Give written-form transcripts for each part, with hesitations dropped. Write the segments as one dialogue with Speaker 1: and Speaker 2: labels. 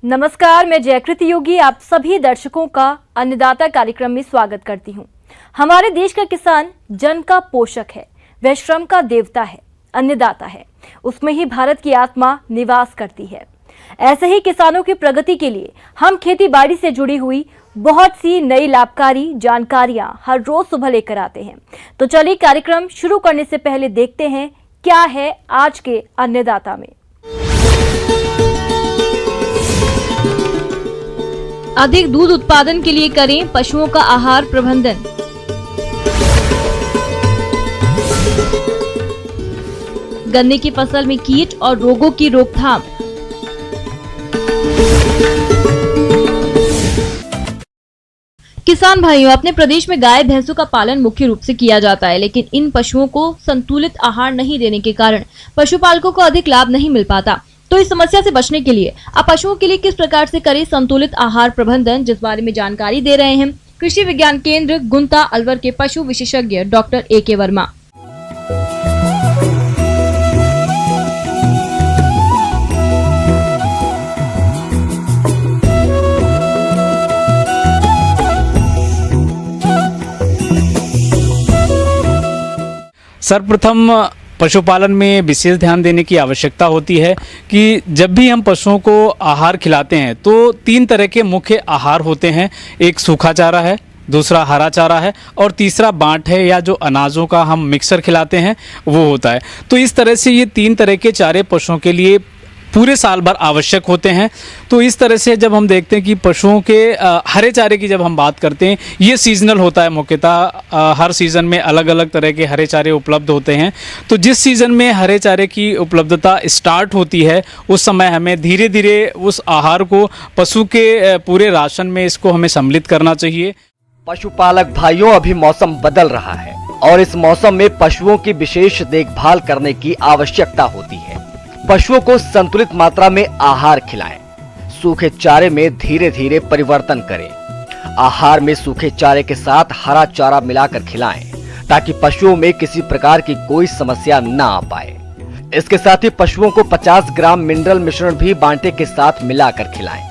Speaker 1: नमस्कार, मैं जयकृति योगी आप सभी दर्शकों का अन्नदाता कार्यक्रम में स्वागत करती हूं। हमारे देश का किसान जन का पोषक है, वह श्रम का देवता है, अन्नदाता है। उसमें ही भारत की आत्मा निवास करती है। ऐसे ही किसानों की प्रगति के लिए हम खेती बाड़ी से जुड़ी हुई बहुत सी नई लाभकारी जानकारियां हर रोज सुबह लेकर आते हैं। तो चलिए कार्यक्रम शुरू करने से पहले देखते हैं क्या है आज के अन्नदाता में। अधिक दूध उत्पादन के लिए करें पशुओं का आहार प्रबंधन। गन्ने की फसल में कीट और रोगों की रोकथाम। किसान भाइयों, अपने प्रदेश में गाय भैंसों का पालन मुख्य रूप से किया जाता है, लेकिन इन पशुओं को संतुलित आहार नहीं देने के कारण पशुपालकों को अधिक लाभ नहीं मिल पाता। तो इस समस्या से बचने के लिए आप पशुओं के लिए किस प्रकार से करें संतुलित आहार प्रबंधन, जिस बारे में जानकारी दे रहे हैं कृषि विज्ञान केंद्र गुंता अलवर के पशु विशेषज्ञ डॉक्टर A.K. वर्मा।
Speaker 2: सर्वप्रथम पशुपालन में विशेष ध्यान देने की आवश्यकता होती है कि जब भी हम पशुओं को आहार खिलाते हैं तो 3 तरह के मुख्य आहार होते हैं। एक सूखा चारा है, दूसरा हरा चारा है और तीसरा बांट है या जो अनाजों का हम मिक्सर खिलाते हैं वो होता है। तो इस तरह से ये 3 तरह के चारे पशुओं के लिए पूरे साल भर आवश्यक होते हैं। तो इस तरह से जब हम देखते हैं कि पशुओं के हरे चारे की जब हम बात करते हैं, ये सीजनल होता है। मुख्यतः हर सीज़न में अलग अलग तरह के हरे चारे उपलब्ध होते हैं। तो जिस सीज़न में हरे चारे की उपलब्धता स्टार्ट होती है उस समय हमें धीरे धीरे उस आहार को पशु के पूरे राशन में इसको हमें सम्मिलित करना चाहिए।
Speaker 3: पशुपालक भाइयों, अभी मौसम बदल रहा है और इस मौसम में पशुओं की विशेष देखभाल करने की आवश्यकता होती है। पशुओं को संतुलित मात्रा में आहार खिलाएं। सूखे चारे में धीरे धीरे परिवर्तन करें। आहार में सूखे चारे के साथ हरा चारा मिलाकर खिलाएं ताकि पशुओं में किसी प्रकार की कोई समस्या न आ पाए। इसके साथ ही पशुओं को 50 ग्राम मिनरल मिश्रण भी बांटे के साथ मिलाकर खिलाएं।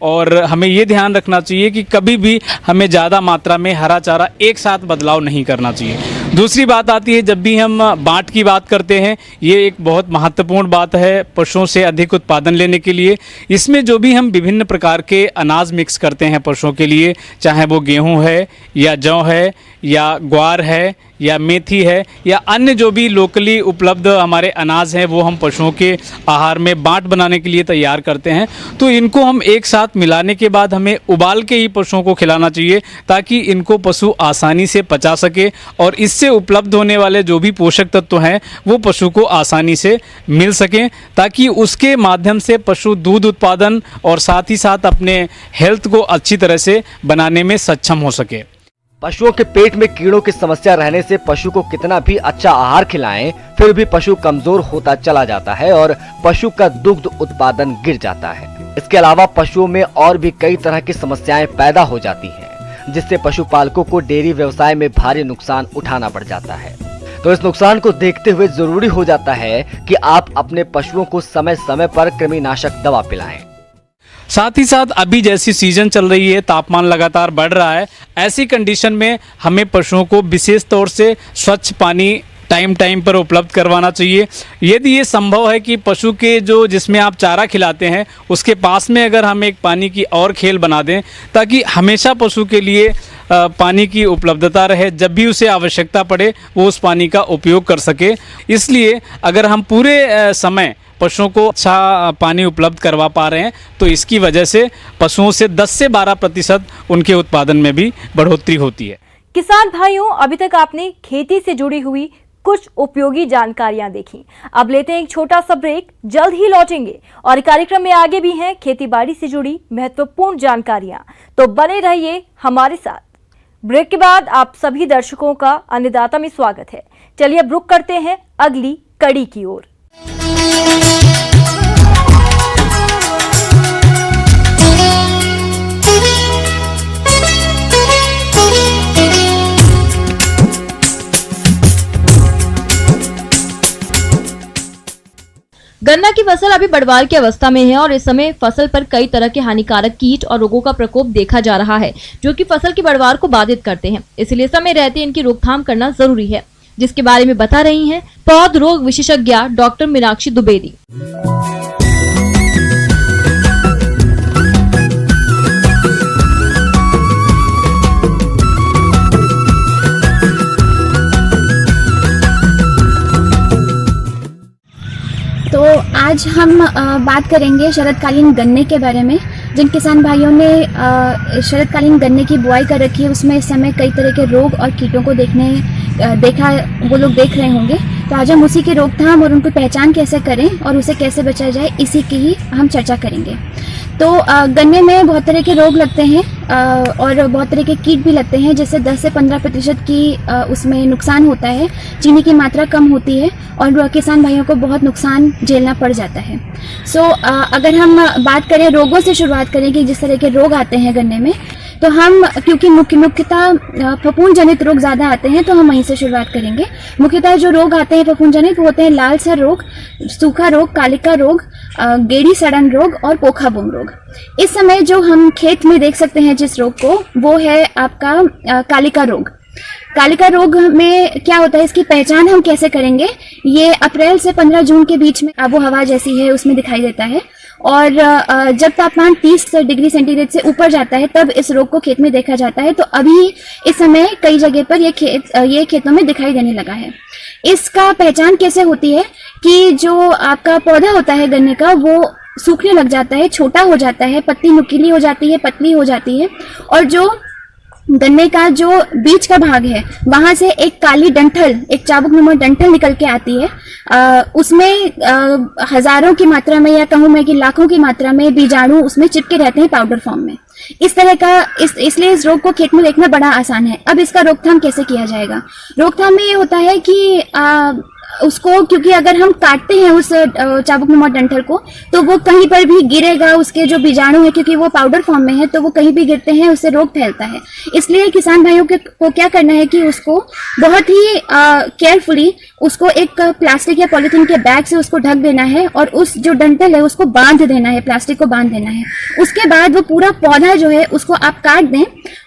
Speaker 2: और हमें ये ध्यान रखना चाहिए कि कभी भी हमें ज़्यादा मात्रा में हरा चारा एक साथ बदलाव नहीं करना चाहिए। दूसरी बात आती है, जब भी हम बांट की बात करते हैं, ये एक बहुत महत्वपूर्ण बात है पशुओं से अधिक उत्पादन लेने के लिए। इसमें जो भी हम विभिन्न प्रकार के अनाज मिक्स करते हैं पशुओं के लिए, चाहे वो गेहूं है या जौ है या ग्वार है या मेथी है या अन्य जो भी लोकली उपलब्ध हमारे अनाज हैं, वो हम पशुओं के आहार में बांट बनाने के लिए तैयार करते हैं। तो इनको हम एक साथ मिलाने के बाद हमें उबाल के ही पशुओं को खिलाना चाहिए ताकि इनको पशु आसानी से पचा सके और इससे उपलब्ध होने वाले जो भी पोषक तत्व हैं वो पशु को आसानी से मिल सकें, ताकि उसके माध्यम से पशु दूध उत्पादन और साथ ही साथ अपने हेल्थ को अच्छी तरह से बनाने में सक्षम हो सके।
Speaker 3: पशुओं के पेट में कीड़ों की समस्या रहने से पशु को कितना भी अच्छा आहार खिलाएं, फिर भी पशु कमजोर होता चला जाता है और पशु का दुग्ध उत्पादन गिर जाता है। इसके अलावा पशुओं में और भी कई तरह की समस्याएं पैदा हो जाती हैं, जिससे पशुपालकों को डेयरी व्यवसाय में भारी नुकसान उठाना पड़ जाता है। तो इस नुकसान को देखते हुए जरूरी हो जाता है कि आप अपने पशुओं को समय समय पर कृमिनाशक दवा पिलाएं।
Speaker 2: साथ ही साथ अभी जैसी सीजन चल रही है, तापमान लगातार बढ़ रहा है, ऐसी कंडीशन में हमें पशुओं को विशेष तौर से स्वच्छ पानी टाइम टाइम पर उपलब्ध करवाना चाहिए। यदि ये संभव है कि पशु के जो जिसमें आप चारा खिलाते हैं उसके पास में अगर हम एक पानी की और खेल बना दें ताकि हमेशा पशु के लिए पानी की उपलब्धता रहे, जब भी उसे आवश्यकता पड़े वो उस पानी का उपयोग कर सके। इसलिए अगर हम पूरे समय पशुओं को अच्छा पानी उपलब्ध करवा पा रहे हैं तो इसकी वजह से पशुओं से 10 से 12% उनके उत्पादन में भी बढ़ोतरी होती है।
Speaker 1: किसान भाइयों, अभी तक आपने खेती से जुड़ी हुई कुछ उपयोगी जानकारियां देखी। अब लेते हैं एक छोटा सा ब्रेक, जल्द ही लौटेंगे और कार्यक्रम में आगे भी हैं खेतीबाड़ी से जुड़ी महत्वपूर्ण जानकारियां, तो बने रहिए हमारे साथ। ब्रेक के बाद आप सभी दर्शकों का अन्नदाता में स्वागत है। चलिए अब रुक करते हैं अगली कड़ी की ओर। गन्ना की फसल अभी बढ़वाल की अवस्था में है और इस समय फसल पर कई तरह के हानिकारक कीट और रोगों का प्रकोप देखा जा रहा है, जो कि फसल की बढ़वार को बाधित करते हैं। इसलिए समय रहते इनकी रोकथाम करना जरूरी है, जिसके बारे में बता रही हैं पौध रोग विशेषज्ञ डॉक्टर मीनाक्षी द्विवेदी।
Speaker 4: तो आज हम बात करेंगे शरदकालीन गन्ने के बारे में। जिन किसान भाइयों ने शरदकालीन गन्ने की बुआई कर रखी है, उसमें इस समय कई तरह के रोग और कीटों को वो लोग देख रहे होंगे। तो आज हम उसी की रोकथाम और उनको पहचान कैसे करें और उसे कैसे बचाया जाए, इसी की ही हम चर्चा करेंगे। तो गन्ने में बहुत तरह के रोग लगते हैं और बहुत तरह के कीट भी लगते हैं, जिससे 10 से 15% की उसमें नुकसान होता है। चीनी की मात्रा कम होती है और किसान भाइयों को बहुत नुकसान झेलना पड़ जाता है। अगर हम बात करें, रोगों से शुरुआत करें कि जिस तरह के रोग आते हैं गन्ने में, तो हम क्योंकि मुख्यतः फफूंद जनित रोग ज़्यादा आते हैं, तो हम वहीं से शुरुआत करेंगे। मुख्यतः जो रोग आते हैं फफूंद जनित, वो होते हैं लाल सर रोग, सूखा रोग, कालिका रोग, गेड़ी सड़न रोग और पोखा बुम रोग। इस समय जो हम खेत में देख सकते हैं जिस रोग को, वो है आपका कालिका रोग। कालिका रोग में क्या होता है, इसकी पहचान हम कैसे करेंगे? ये अप्रैल से 15 जून के बीच में आबो हवा जैसी है उसमें दिखाई देता है और जब तापमान 30 डिग्री सेंटीग्रेड से ऊपर जाता है तब इस रोग को खेत में देखा जाता है। तो अभी इस समय कई जगह पर ये खेतों में दिखाई देने लगा है। इसका पहचान कैसे होती है कि जो आपका पौधा होता है गन्ने का, वो सूखने लग जाता है, छोटा हो जाता है, पत्ती नुकीली हो जाती है, पतली हो जाती है और जो गन्ने का जो बीच का भाग है, वहां से एक काली डंठल, एक चाबुक नुमा डंठल निकल के आती है। उसमें हजारों की मात्रा में, या कहूं मैं कि लाखों की मात्रा में बीजाणु उसमें चिपके रहते हैं पाउडर फॉर्म में। इस तरह का इसलिए इस रोग को खेत में देखना बड़ा आसान है। अब इसका रोकथाम कैसे किया जाएगा? रोकथाम में ये होता है कि उसको, क्योंकि अगर हम काटते हैं उस चाबुक नुमा डंठल को, तो वो कहीं पर भी गिरेगा। उसके जो बीजाणु है, क्योंकि वो पाउडर फॉर्म में है, तो वो कहीं भी गिरते हैं, उससे रोग फैलता है। इसलिए किसान भाइयों को क्या करना है कि उसको बहुत ही केयरफुली उसको एक प्लास्टिक या पॉलिथीन के बैग से उसको ढक देना है और उस जो डंठल है उसको बांध देना है, प्लास्टिक को बांध देना है। उसके बाद वो पूरा पौधा जो है उसको आप काट दें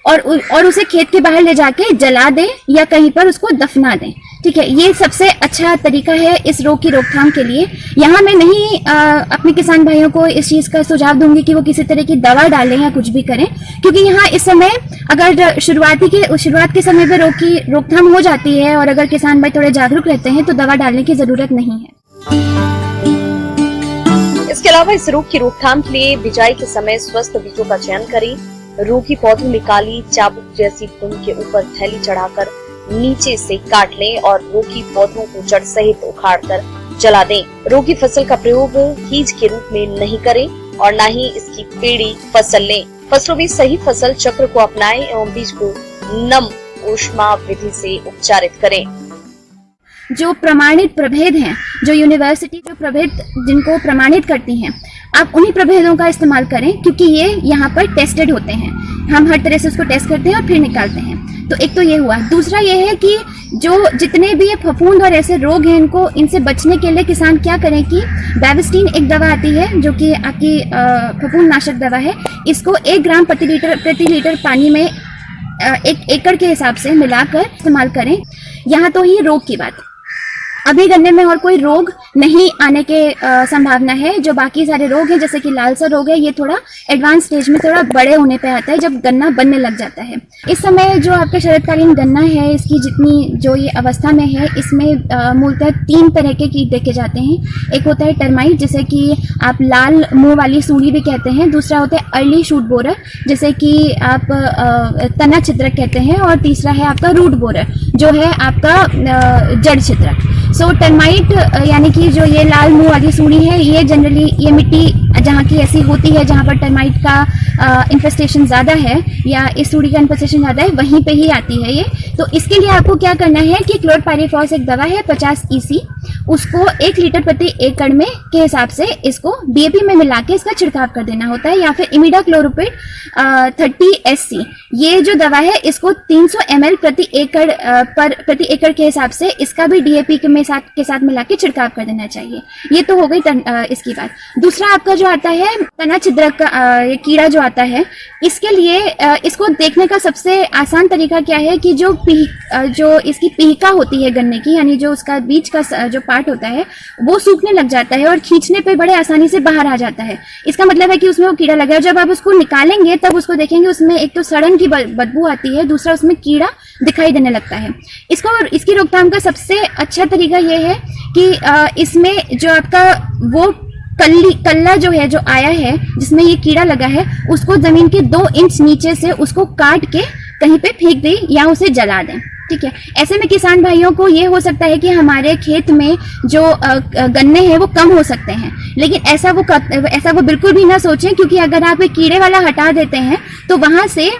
Speaker 4: और उसे खेत के बाहर ले जाके जला दें या कहीं पर उसको दफना दें। ठीक है, ये सबसे अच्छा तरीका है इस रोग की रोकथाम के लिए। यहाँ मैं नहीं अपने किसान भाइयों को इस चीज का सुझाव दूंगी कि वो किसी तरह की दवा डालें या कुछ भी करें, क्योंकि यहाँ इस समय अगर शुरुआत के समय पे रोग की रोकथाम हो जाती है और अगर किसान भाई थोड़े जागरूक रहते हैं तो दवा डालने की जरूरत नहीं है।
Speaker 5: इसके अलावा इस रोग की रोकथाम के लिए बिजाई के समय स्वस्थ बीजों का चयन करें। रोगी पौधों में काली चाबुक जैसी फुंद के ऊपर थैली चढ़ाकर नीचे से काट लें और रोगी पौधों को जड़ सहित उखाड़कर जला दें। रोगी फसल का प्रयोग हीज के रूप में नहीं करें और न ही इसकी पेड़ी फसल लें। फसलों में सही फसल चक्र को अपनाएं एवं बीज को नम ऊष्मा विधि से उपचारित करें।
Speaker 4: जो प्रमाणित प्रभेद हैं, जो यूनिवर्सिटी जो प्रभेद जिनको प्रमाणित करती हैं, आप उन्हीं प्रभेदों का इस्तेमाल करें, क्योंकि ये यहाँ पर टेस्टेड होते हैं। हम हर तरह से उसको टेस्ट करते हैं और फिर निकालते हैं। तो एक तो ये हुआ। दूसरा ये है कि जो जितने भी ये फफूंद और ऐसे रोग हैं, इनसे बचने के लिए किसान क्या करें कि बैविस्टीन एक दवा आती है जो कि आपकी फफूंद नाशक दवा है। इसको 1 ग्राम प्रति लीटर पानी में 1 एकड़ के हिसाब से मिलाकर इस्तेमाल करें। यहाँ तो ही रोग की बात। अभी गन्ने में और कोई रोग नहीं आने के संभावना है। जो बाकी सारे रोग हैं, जैसे कि लालसा रोग है, ये थोड़ा एडवांस स्टेज में, थोड़ा बड़े होने पे आता है, जब गन्ना बनने लग जाता है। इस समय जो आपका शरदकालीन गन्ना है, इसकी जितनी जो ये अवस्था में है, इसमें मूलतः 3 तरह के कीट देखे जाते हैं। एक होता है टर्माइट, जिसे कि आप लाल मुंह वाली सूड़ी भी कहते हैं। दूसरा होता है अर्ली शूट बोरर, जिसे कि आप तना छिद्रक कहते हैं। और तीसरा है आपका रूट बोरर, जो है आपका जड़ छिद्रक। टर्माइट यानी कि जो ये लाल मुंह वाली सूड़ी है, ये जनरली ये मिट्टी जहाँ की ऐसी होती है जहाँ पर टर्माइट का इन्फेस्टेशन ज़्यादा है या इस सूड़ी का इन्फेस्टेशन ज़्यादा है, वहीं पे ही आती है ये। तो इसके लिए आपको क्या करना है कि क्लोरपाइरिफॉस एक दवा है 50 EC, उसको 1 लीटर प्रति एकड़ में के हिसाब से इसको DAP में मिला के इसका छिड़काव कर देना होता है, या फिर इमिडाक्लोप्रिड 30 SC ये जो दवा है इसको 300 ml प्रति एकड़ के हिसाब से इसका भी DAP के साथ मिला के छिड़काव कर देना चाहिए। ये तो हो गई इसकी बात। दूसरा आपका जो आता है तना छिद्रक का ये कीड़ा जो आता है, इसके लिए इसको देखने का सबसे आसान तरीका क्या है कि जो इसकी पीहिका होती है गन्ने की, यानी जो उसका बीच का जो पार्ट होता है वो सूखने लग जाता है और खींचने पे बड़े आसानी से बाहर आ जाता है। इसका मतलब है कि उसमें वो कीड़ा लगा है। जब आप उसको निकालेंगे तब उसको देखेंगे उसमें एक तो सड़न की बदबू आती है, दूसरा उसमें कीड़ा दिखाई देने लगता है। इसकी रोकथाम का सबसे अच्छा तरीका ये है कि इसमें जो आपका वो कल्ला जो है, जो आया है जिसमें ये कीड़ा लगा है, उसको जमीन के 2 इंच नीचे से उसको काट के कहीं पे फेंक दें या उसे जला दें। ठीक है। ऐसे में किसान भाइयों को ये हो सकता है कि हमारे खेत में जो गन्ने हैं वो कम हो सकते हैं, लेकिन ऐसा वो बिल्कुल भी ना सोचें, क्योंकि अगर आप एक कीड़े वाला हटा देते हैं तो वहां से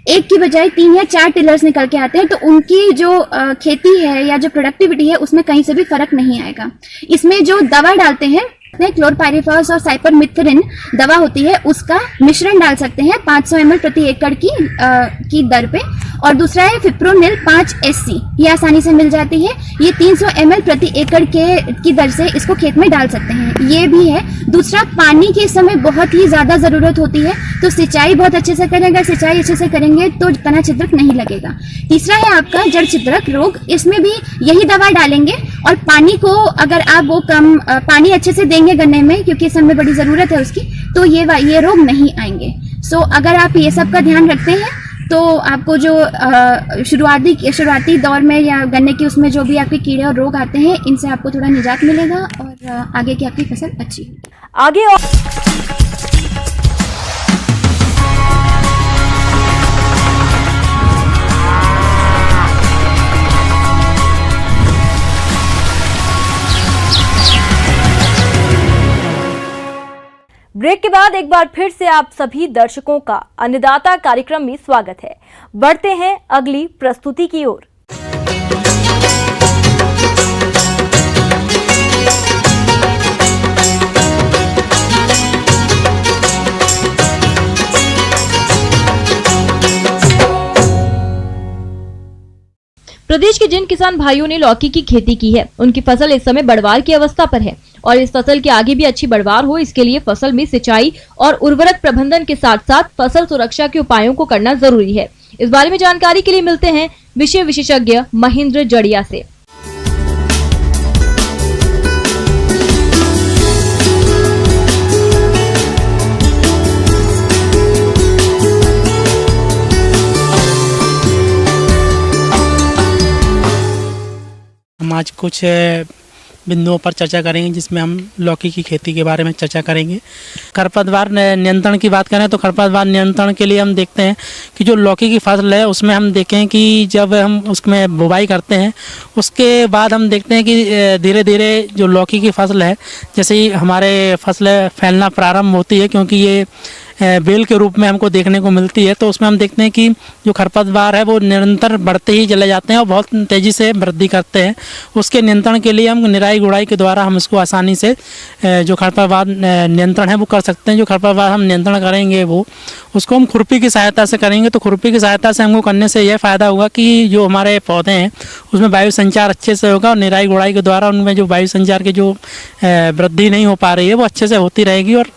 Speaker 4: एक की बजाय 3 या 4 टिलर्स निकल के आते हैं, तो उनकी जो खेती है या जो प्रोडक्टिविटी है उसमें कहीं से भी फर्क नहीं आएगा। इसमें जो दवा डालते हैं क्लोरपाइरिफॉस और साइपरमेथ्रिन दवा होती है, उसका मिश्रण डाल सकते हैं 500 ml प्रति एकड़ की दर पे। और दूसरा है फिप्रोनिल 5 SC, ये आसानी से मिल जाती है, ये 300 ml प्रति एकड़ की दर से इसको खेत में डाल सकते हैं, ये भी है। दूसरा, पानी की इस समय बहुत ही ज्यादा जरूरत होती है, तो सिंचाई बहुत अच्छे से करें। अगर सिंचाई अच्छे से करेंगे तो तना छिद्रक नहीं लगेगा। तीसरा है आपका जड़ छिद्रक रोग, इसमें भी यही दवा डालेंगे और पानी को अगर आप वो कम पानी अच्छे से देंगे गन्ने में, क्योंकि इस समय बड़ी जरूरत है उसकी, तो ये रोग नहीं आएंगे। सो अगर आप ये सब का ध्यान रखते हैं तो आपको जो शुरुआती दौर में या गन्ने की उसमें जो भी आपके कीड़े और रोग आते हैं, इनसे आपको थोड़ा निजात मिलेगा और आगे की आपकी फसल अच्छी होगी।
Speaker 1: आगे और ब्रेक के बाद एक बार फिर से आप सभी दर्शकों का अन्नदाता कार्यक्रम में स्वागत है। बढ़ते हैं अगली प्रस्तुति की ओर। प्रदेश के जिन किसान भाइयों ने लौकी की खेती की है, उनकी फसल इस समय बढ़वार की अवस्था पर है और इस फसल के आगे भी अच्छी बढ़वार हो, इसके लिए फसल में सिंचाई और उर्वरक प्रबंधन के साथ साथ फसल सुरक्षा के उपायों को करना जरूरी है। इस बारे में जानकारी के लिए मिलते हैं विषय विशेषज्ञ महेंद्र जड़िया से।
Speaker 6: हम आज कुछ बिंदुओं पर चर्चा करेंगे, जिसमें हम लौकी की खेती के बारे में चर्चा करेंगे। खरपतवार नियंत्रण की बात करें तो खरपतवार नियंत्रण के लिए हम देखते हैं कि जो लौकी की फसल है उसमें हम देखें कि जब हम उसमें बुवाई करते हैं उसके बाद हम देखते हैं कि धीरे धीरे जो लौकी की फसल है, जैसे ही हमारे फसल फैलना प्रारंभ होती है, क्योंकि ये बेल के रूप में हमको देखने को मिलती है, तो उसमें हम देखते हैं कि जो खरपतवार है वो निरंतर बढ़ते ही चले जाते हैं और बहुत तेज़ी से वृद्धि करते हैं। उसके नियंत्रण के लिए हम निराई गुड़ाई के द्वारा हम इसको आसानी से जो खरपतवार नियंत्रण है वो कर सकते हैं। जो खरपतवार हम नियंत्रण करेंगे वो उसको हम खुरपी की सहायता से करेंगे। तो खुरपी की सहायता से हमको करने से यह फ़ायदा होगा कि जो हमारे पौधे हैं उसमें वायु संचार अच्छे से होगा और निराई गुड़ाई के द्वारा उनमें जो वायु संचार की जो वृद्धि नहीं हो पा रही है वो अच्छे से होती रहेगी और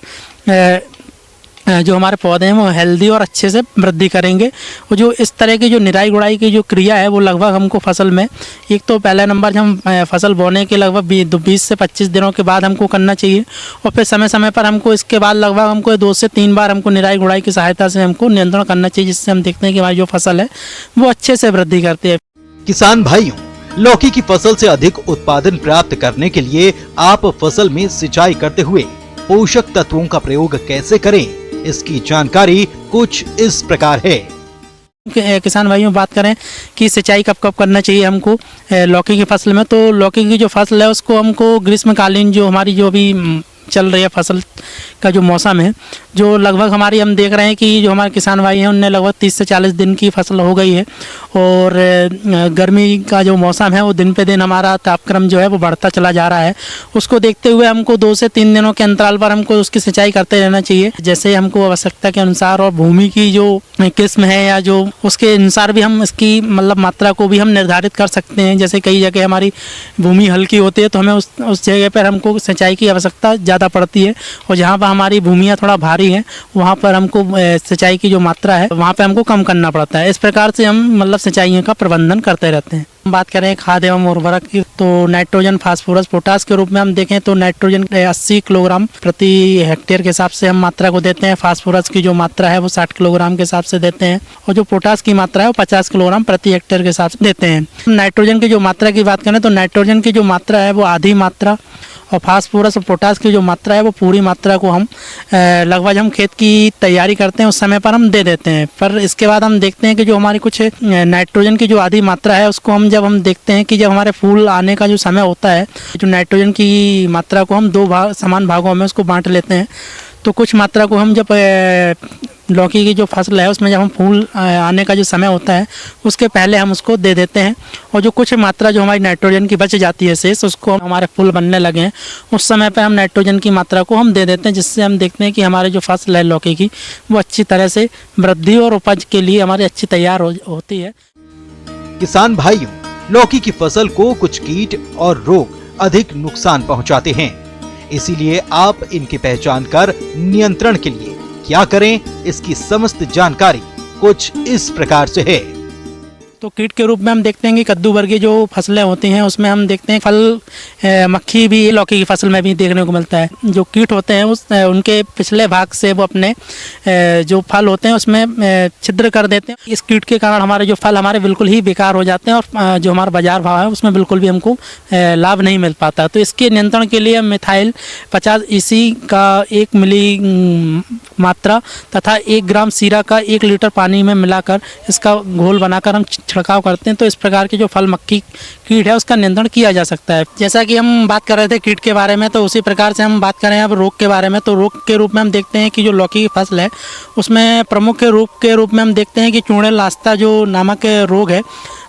Speaker 6: जो हमारे पौधे हैं वो हेल्दी और अच्छे से वृद्धि करेंगे। और जो इस तरह की जो निराई गुड़ाई की जो क्रिया है वो लगभग हमको फसल में एक तो पहला नंबर जब हम फसल बोने के लगभग 20 से 25 दिनों के बाद हमको करना चाहिए और फिर समय समय पर हमको इसके बाद लगभग हमको 2 से 3 बार हमको निराई गुड़ाई की सहायता से हमको नियंत्रण करना चाहिए, जिससे हम देखते हैं कि हमारी जो फसल है वो अच्छे से वृद्धि करती है।
Speaker 7: किसान भाइयों, लौकी की फसल से अधिक उत्पादन प्राप्त करने के लिए आप फसल में सिंचाई करते हुए पोषक तत्वों का प्रयोग कैसे करें, इसकी जानकारी कुछ इस प्रकार है।
Speaker 6: किसान भाइयों बात करें कि सिंचाई कब कब करना चाहिए हमको लौकी की फसल में, तो लौकी की जो फसल है उसको हमको ग्रीष्मकालीन जो हमारी जो भी चल रही है फसल का जो मौसम है, जो लगभग हमारी हम देख रहे हैं कि जो हमारे किसान भाई हैं उनने लगभग 30 से 40 दिन की फसल हो गई है। और गर्मी का जो मौसम है वो दिन पे दिन हमारा तापक्रम जो है वो बढ़ता चला जा रहा है। उसको देखते हुए हमको 2 से 3 दिनों के अंतराल पर हमको उसकी सिंचाई करते रहना चाहिए, जैसे हमको आवश्यकता के अनुसार। और भूमि की जो किस्म है या जो उसके अनुसार भी हम इसकी मतलब मात्रा को भी हम निर्धारित कर सकते हैं। जैसे कई जगह हमारी भूमि हल्की होती है तो हमें उस जगह पर हमको सिंचाई की आवश्यकता ज़्यादा पड़ती है, और जहाँ पर हमारी भूमियाँ थोड़ा भारी हैं वहाँ पर हमको सिंचाई की जो मात्रा है वहाँ पे हमको कम करना पड़ता है। इस प्रकार से हम मतलब सिंचाइयों का प्रबंधन करते रहते हैं। बात करें खाद एवं उर्वरक की, तो नाइट्रोजन, फास्फोरस, पोटास के रूप में हम देखें तो नाइट्रोजन 80 किलोग्राम प्रति हेक्टेयर के हिसाब से हम मात्रा को देते हैं। फास्फोरस की जो मात्रा है वो 60 किलोग्राम के हिसाब से देते हैं, और जो पोटास की मात्रा है वो 50 किलोग्राम प्रति हेक्टेयर के हिसाब से देते हैं। नाइट्रोजन की जो मात्रा की बात करें तो नाइट्रोजन की जो मात्रा है वो आधी मात्रा, और फास्फोरस और पोटास की जो मात्रा है वो पूरी मात्रा को हम लगभग हम खेत की तैयारी करते हैं उस समय पर हम दे देते हैं। पर इसके बाद हम देखते हैं कि जो हमारी कुछ नाइट्रोजन की जो आधी मात्रा है उसको हम जब हम देखते हैं कि जब हमारे फूल आने का जो समय होता है, जो नाइट्रोजन की मात्रा को हम 2 समान भागों में उसको बांट लेते हैं। तो कुछ मात्रा को हम जब लौकी की जो फसल है उसमें जब हम फूल आने का जो समय होता है उसके पहले हम उसको दे देते हैं, और जो कुछ मात्रा जो हमारी नाइट्रोजन की बच जाती है शेष, उसको हमारे फूल बनने लगे हैं उस समय पर हम नाइट्रोजन की मात्रा को हम दे देते हैं, जिससे हम देखते हैं कि हमारी जो फसल है लौकी की वो अच्छी तरह से वृद्धि और उपज के लिए हमारी अच्छी तैयार होती है।
Speaker 7: किसान भाइयों, लौकी की फसल को कुछ कीट और रोग अधिक नुकसान पहुंचाते हैं, इसीलिए आप इनकी पहचान कर नियंत्रण के लिए क्या करें, इसकी समस्त जानकारी कुछ इस प्रकार से है।
Speaker 6: तो कीट के रूप में हम देखते हैं कि कद्दू वर्गीय जो फसलें होती हैं उसमें हम देखते हैं फल मक्खी भी लौकी की फसल में भी देखने को मिलता है। जो कीट होते हैं उनके पिछले भाग से वो अपने जो फल होते हैं उसमें छिद्र कर देते हैं। इस कीट के कारण हमारे जो फल हमारे बिल्कुल ही बेकार हो जाते हैं, और जो हमारा बाजार भाव है उसमें बिल्कुल भी हमको लाभ नहीं मिल पाता। तो इसके नियंत्रण के लिए मिथाइल 50 EC का 1 मिली मात्रा तथा 1 ग्राम सीरा का 1 लीटर पानी में मिलाकर इसका घोल बनाकर हम छिड़काव करते हैं। तो इस प्रकार के जो फल मक्खी कीट है उसका नियंत्रण किया जा सकता है। जैसा कि हम बात कर रहे थे कीट के बारे में, तो उसी प्रकार से हम बात करें अब रोग के बारे में। तो रोग के रूप में हम देखते हैं कि जो लौकी की फसल है उसमें प्रमुख रोग के रूप में हम देखते हैं कि चूड़े लास्ता जो नामक रोग है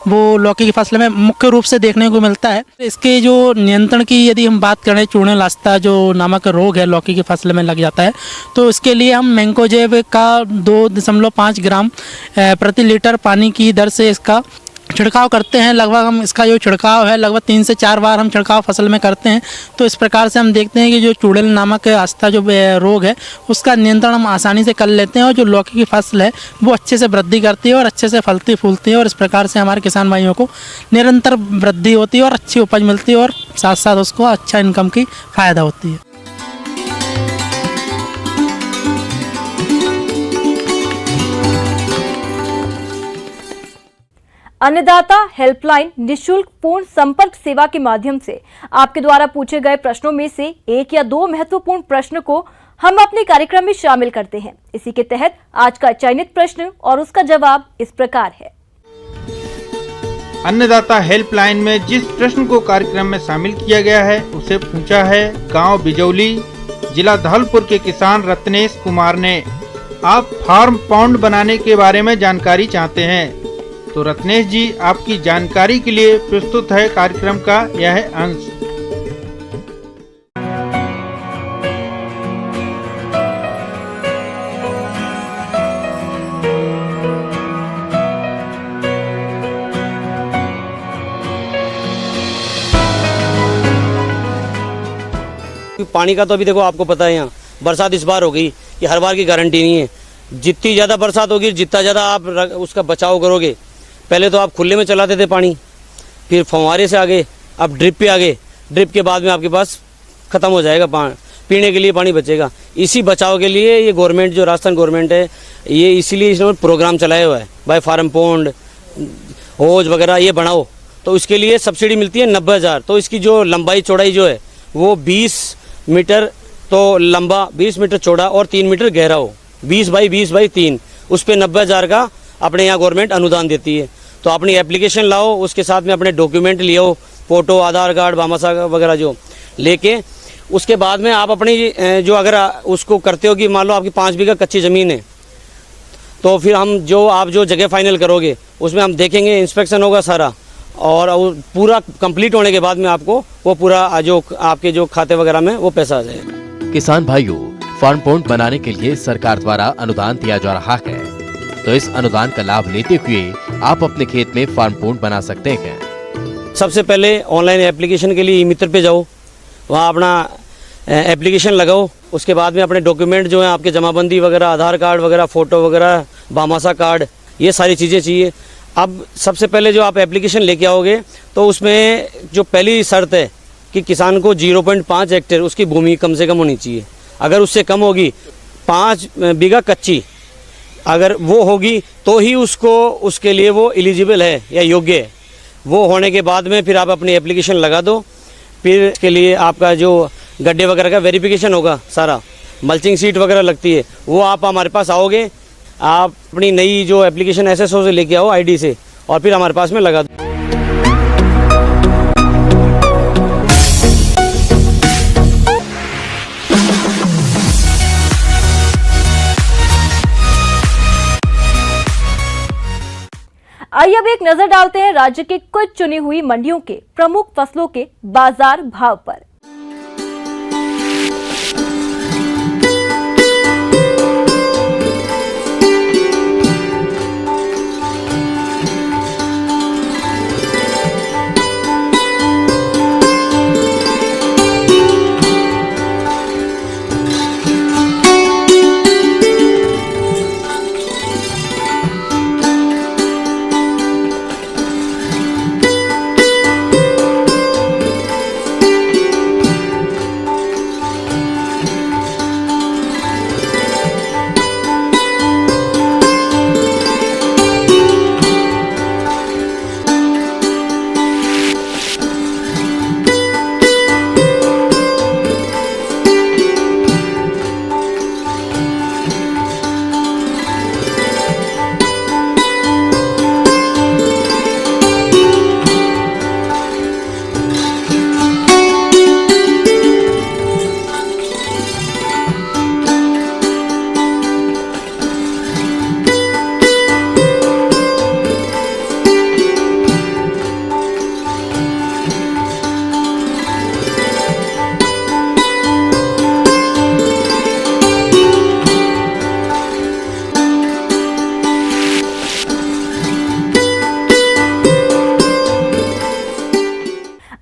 Speaker 6: वो लौकी की फसल में मुख्य रूप से देखने को मिलता है। इसके जो नियंत्रण की यदि हम बात करें, चूड़े लास्ता जो नामक रोग है लौकी की फसल में लग जाता है, तो इसके लिए हम मैंकोजेब का 2.5 ग्राम प्रति लीटर पानी की दर से इसका छिड़काव करते हैं। लगभग हम इसका जो छिड़काव है लगभग 3 से 4 बार हम छिड़काव फसल में करते हैं। तो इस प्रकार से हम देखते हैं कि जो चूड़ेल नामक आस्था जो रोग है उसका नियंत्रण हम आसानी से कर लेते हैं, और जो लौकी की फसल है वो अच्छे से वृद्धि करती है और अच्छे से फलती फूलती है, और इस प्रकार से हमारे किसान भाइयों को निरंतर वृद्धि होती है और अच्छी उपज मिलती है, और साथ साथ उसको अच्छा इनकम की फ़ायदा होती है।
Speaker 1: अन्नदाता हेल्पलाइन निशुल्क पूर्ण संपर्क सेवा के माध्यम से आपके द्वारा पूछे गए प्रश्नों में से 1 या 2 महत्वपूर्ण प्रश्न को हम अपने कार्यक्रम में शामिल करते हैं। इसी के तहत आज का चयनित प्रश्न और उसका जवाब इस प्रकार है।
Speaker 8: अन्नदाता हेल्पलाइन में जिस प्रश्न को कार्यक्रम में शामिल किया गया है उसे पूछा है गांव बिजौली, जिला धौलपुर के किसान रत्नेश कुमार ने। आप फार्म पॉन्ड बनाने के बारे में जानकारी चाहते हैं, तो रत्नेश जी आपकी जानकारी के लिए प्रस्तुत है कार्यक्रम का यह अंश।
Speaker 9: पानी का तो अभी देखो आपको पता है, यहाँ बरसात इस बार हो गई कि हर बार की गारंटी नहीं है। जितनी ज़्यादा बरसात होगी जितना ज़्यादा आप उसका बचाव करोगे। पहले तो आप खुले में चलाते थे पानी, फिर फव्वारे से आगे, अब ड्रिप पे आगे। ड्रिप के बाद में आपके पास ख़त्म हो जाएगा पीने के लिए पानी बचेगा। इसी बचाव के लिए ये गवर्नमेंट जो राजस्थान गवर्नमेंट है ये इसीलिए इसने प्रोग्राम चलाया हुआ है, भाई फार्म पॉन्ड होज वगैरह ये बनाओ। तो इसके लिए सब्सिडी मिलती है 90,000। तो इसकी जो लंबाई चौड़ाई जो है वो 20 मीटर तो लंबा, 20 मीटर चौड़ा और 3 मीटर गहरा हो, 20 बाई 20 बाई 3, उस पर 90,000 का अपने यहाँ गवर्नमेंट अनुदान देती है। तो अपनी एप्लीकेशन लाओ, उसके साथ में अपने डॉक्यूमेंट लियो, फोटो, आधार कार्ड, भामाशाह वगैरह जो लेके उसके बाद में आप अपनी जो अगर उसको करते हो कि मान लो आपकी 5 बीघा कच्ची ज़मीन है, तो फिर हम आप जो जगह फाइनल करोगे उसमें हम देखेंगे, इंस्पेक्शन होगा सारा, और पूरा कंप्लीट होने के बाद में आपको वो पूरा जो आपके जो खाते वगैरह में वो पैसा आ जाएगा।
Speaker 10: किसान भाइयों, फार्म पॉन्ड बनाने के लिए सरकार द्वारा अनुदान दिया जा रहा है, तो इस अनुदान का लाभ लेते हुए आप अपने खेत में फार्म पॉन्ड बना सकते हैं।
Speaker 9: सबसे पहले ऑनलाइन एप्लीकेशन के लिए ई-मित्र पे जाओ, वहाँ अपना एप्लीकेशन लगाओ। उसके बाद में अपने डॉक्यूमेंट जो है आपके जमाबंदी वगैरह, आधार कार्ड वगैरह, फ़ोटो वगैरह, बामासा कार्ड, ये सारी चीज़ें चाहिए। अब सबसे पहले जो आप एप्लीकेशन लेके आओगे तो उसमें जो पहली शर्त है कि किसान को 0.5 हेक्टेयर उसकी भूमि कम से कम होनी चाहिए। अगर उससे कम होगी, 5 बीघा कच्ची अगर वो होगी तो ही उसके लिए वो एलिजिबल है या योग्य है। वो होने के बाद में फिर आप अपनी एप्लीकेशन लगा दो। फिर इसके लिए आपका जो गड्ढे वगैरह का वेरिफिकेशन होगा, सारा मल्चिंग सीट वगैरह लगती है, वो आप हमारे पास आओगे, आप अपनी नई जो एप्लीकेशन SSO से लेके आओ ID से, और फिर हमारे पास में लगा दो।
Speaker 1: आइए अब एक नजर डालते हैं राज्य के कुछ चुनी हुई मंडियों के प्रमुख फसलों के बाजार भाव पर।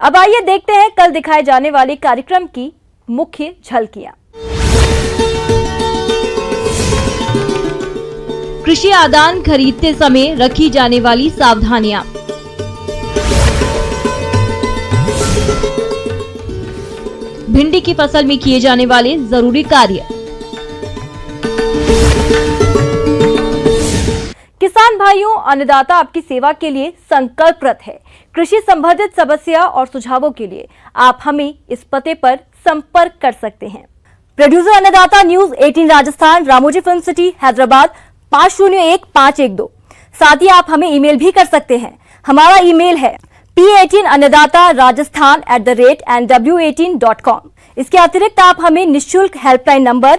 Speaker 1: अब आइए देखते हैं कल दिखाए जाने वाले कार्यक्रम की मुख्य झलकियां। कृषि आदान खरीदते समय रखी जाने वाली सावधानियां। भिंडी की फसल में किए जाने वाले जरूरी कार्य। किसान भाइयों, अन्नदाता आपकी सेवा के लिए संकल्परत है। कृषि संबंधित समस्या और सुझावों के लिए आप हमें इस पते पर संपर्क कर सकते हैं। प्रोड्यूसर अन्नदाता news 18 Rajasthan, Ramoji film city, Hyderabad 501512। साथ ही आप हमें ईमेल भी कर सकते हैं। हमारा ईमेल है p18annadatarajasthan@nw18.com। इसके अतिरिक्त आप हमें निःशुल्क हेल्पलाइन नंबर